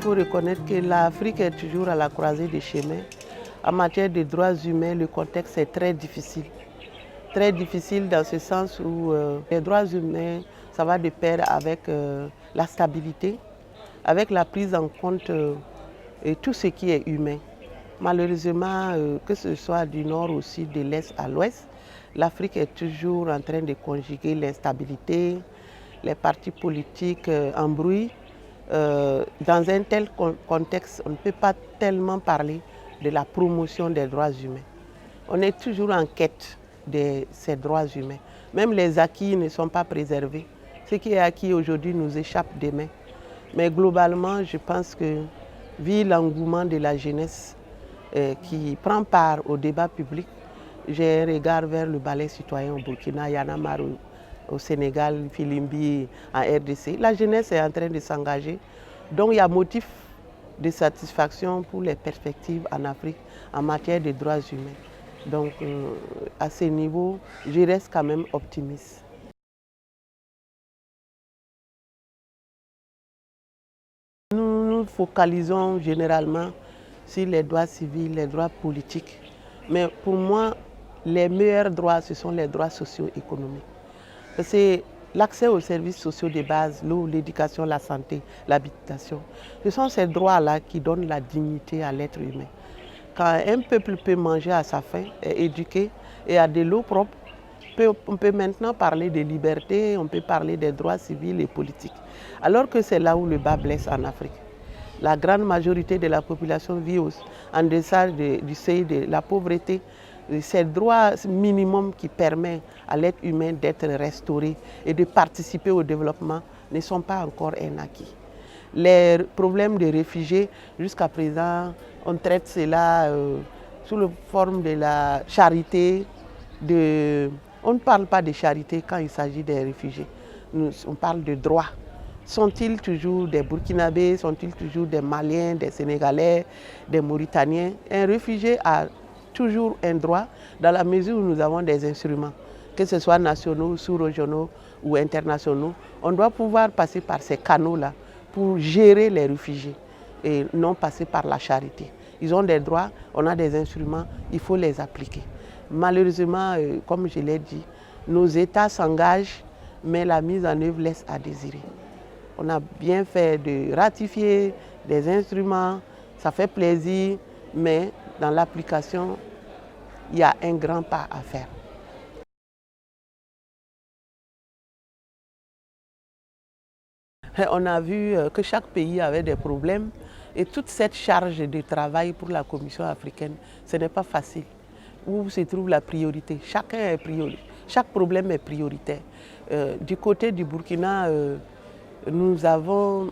faut reconnaître que l'Afrique est toujours à la croisée des chemins. En matière de droits humains, le contexte est très difficile. Très difficile dans ce sens où les droits humains, ça va de pair avec la stabilité, avec la prise en compte de tout ce qui est humain. Malheureusement, que ce soit du nord au sud, de l'est à l'ouest, l'Afrique est toujours en train de conjuguer l'instabilité, les partis politiques en bruit. Dans un tel contexte, on ne peut pas tellement parler de la promotion des droits humains. On est toujours en quête de ces droits humains. Même les acquis ne sont pas préservés. Ce qui est acquis aujourd'hui nous échappe demain. Mais globalement, je pense que, vu l'engouement de la jeunesse qui prend part au débat public, j'ai un regard vers le ballet citoyen au Burkina, Y en a marre au Sénégal, Filimbi en RDC. La jeunesse est en train de s'engager. Donc il y a motif de satisfaction pour les perspectives en Afrique en matière de droits humains. Donc à ce niveau, je reste quand même optimiste. Nous nous focalisons généralement sur les droits civils, les droits politiques. Mais pour moi, les meilleurs droits, ce sont les droits socio-économiques. C'est l'accès aux services sociaux de base, l'eau, l'éducation, la santé, l'habitation. Ce sont ces droits-là qui donnent la dignité à l'être humain. Quand un peuple peut manger à sa faim, est éduqué et a de l'eau propre, on peut maintenant parler de liberté, on peut parler des droits civils et politiques. Alors que c'est là où le bas blesse en Afrique. La grande majorité de la population vit en deçà du seuil de la pauvreté. Ces droits minimums qui permettent à l'être humain d'être restauré et de participer au développement ne sont pas encore un acquis. Les problèmes des réfugiés, jusqu'à présent, on traite cela sous la forme de la charité. On ne parle pas de charité quand il s'agit des réfugiés. On parle de droits. Sont-ils toujours des Burkinabés, sont-ils toujours des Maliens, des Sénégalais, des Mauritaniens? Un réfugié a toujours un droit dans la mesure où nous avons des instruments, que ce soit nationaux, sous-régionaux ou internationaux. On doit pouvoir passer par ces canaux-là pour gérer les réfugiés et non passer par la charité. Ils ont des droits, on a des instruments, il faut les appliquer. Malheureusement, comme je l'ai dit, nos États s'engagent, mais la mise en œuvre laisse à désirer. On a bien fait de ratifier des instruments, ça fait plaisir, mais dans l'application, il y a un grand pas à faire. On a vu que chaque pays avait des problèmes et toute cette charge de travail pour la Commission africaine, ce n'est pas facile. Où se trouve la priorité? Chaque problème est prioritaire. Du côté du Burkina, nous avons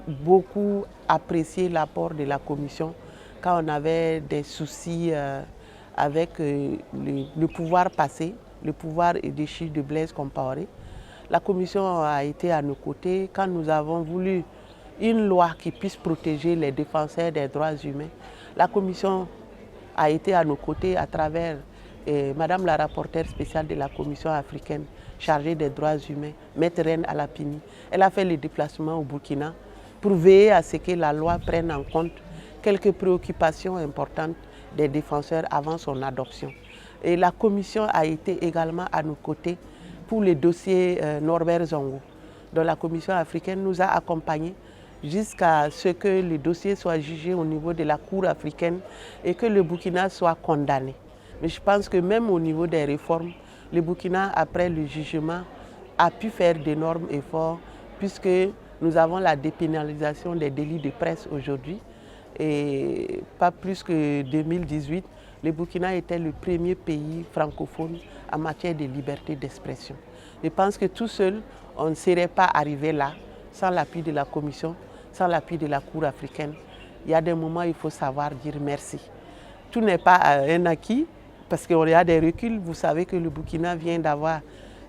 beaucoup apprécié l'apport de la Commission quand on avait des soucis avec le pouvoir passé, le pouvoir déchu de Blaise Compaoré. La Commission a été à nos côtés quand nous avons voulu une loi qui puisse protéger les défenseurs des droits humains. La Commission a été à nos côtés à travers Madame la rapporteure spéciale de la Commission africaine chargée des droits humains, Maître Reine Alapini. Elle a fait le déplacement au Burkina pour veiller à ce que la loi prenne en compte quelques préoccupations importantes des défenseurs avant son adoption. Et la Commission a été également à nos côtés pour le dossier Norbert Zongo, dont la Commission africaine nous a accompagnés jusqu'à ce que le dossier soit jugé au niveau de la Cour africaine et que le Burkina soit condamné. Mais je pense que même au niveau des réformes, le Burkina, après le jugement, a pu faire d'énormes efforts puisque nous avons la dépénalisation des délits de presse aujourd'hui. Et pas plus que 2018, le Burkina était le premier pays francophone en matière de liberté d'expression. Je pense que tout seul, on ne serait pas arrivé là sans l'appui de la Commission, sans l'appui de la Cour africaine. Il y a des moments où il faut savoir dire merci. Tout n'est pas un acquis parce qu'il y a des reculs. Vous savez que le Burkina vient d'avoir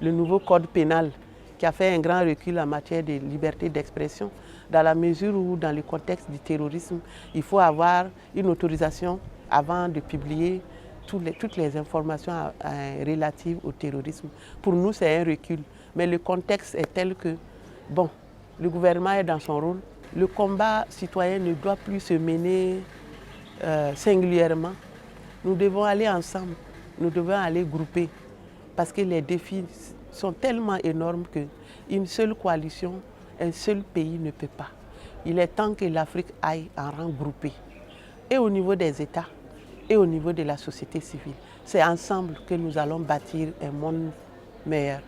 le nouveau code pénal qui a fait un grand recul en matière de liberté d'expression, dans la mesure où, dans le contexte du terrorisme, il faut avoir une autorisation avant de publier toutes les informations relatives au terrorisme. Pour nous, c'est un recul, mais le contexte est tel que, bon, le gouvernement est dans son rôle, Le combat citoyen ne doit plus se mener singulièrement. Nous devons aller ensemble, nous devons aller grouper parce que les défis sont tellement énormes qu'une seule coalition, un seul pays ne peut pas. Il est temps que l'Afrique aille en rang groupé, et au niveau des États, et au niveau de la société civile. C'est ensemble que nous allons bâtir un monde meilleur.